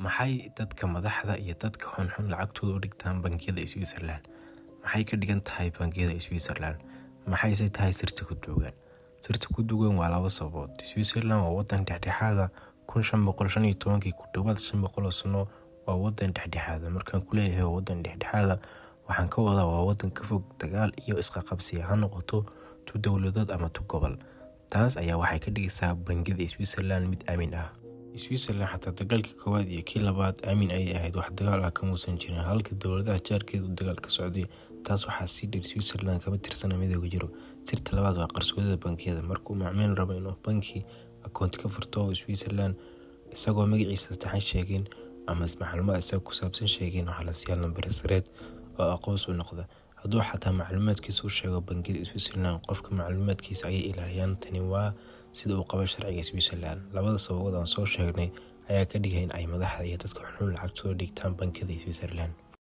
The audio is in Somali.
Maxay dadka madaxda iyo dadka xunxun lacagtooda u dhigtaan bangiyada Switzerland? Maxay ka dhigan tahay bangiyada Switzerland? Maxayse tahay sirta ku duugan? Sirta ku duugan waa laba sababood. Switzerland waa wadan dhexdhexaad ah, 1515 ku dhawaad 500 sano waa wadan dhexdhexaad ah. Markaan ku leeyahay waa wadan dhexdhexaad ah, waxaan ka wadaa waa wadan ka fog dagaal iyo isqaqabsi ha noqoto tu dowladeed ama tu gobol. Taas ayaa waxay ka dhigaysaa bangiyada Switzerland mid aamin ah. Switzerland xataa dagaalkii koowaad iyo kii labaad aamin ayay ahayd, wax dagaal ah kamuusan jirin, halka dowladaha jaarkeeda uu dagaal ka socday. Taas waxaa sii dheer Switzerland kama tirsana midowga jiro. Sirta labaad waa qarsoodida bangiyada. Markuu macmiil rabo inuu banki akoonti ka furto Switzerland isagoo magaciisa saddexan sheegin ama macluumaad isaga ku saabsan sheegin, waxaa la siiyaa lambar sareed oo aqoonsi u noqda. hadduu xataa macluumaadkiisa u sheego bangiyada Switzerland, qofka macluumaadkiisa ayay ilaaliyaan. Tani waa sida uu qabo sharciga Switzerland. Labada sababood aan soo sheegnay ayaa ka dhigay in ay madaxda iyo dadka xunxun lacagtooda dhigtaan bangiyada Switzerland.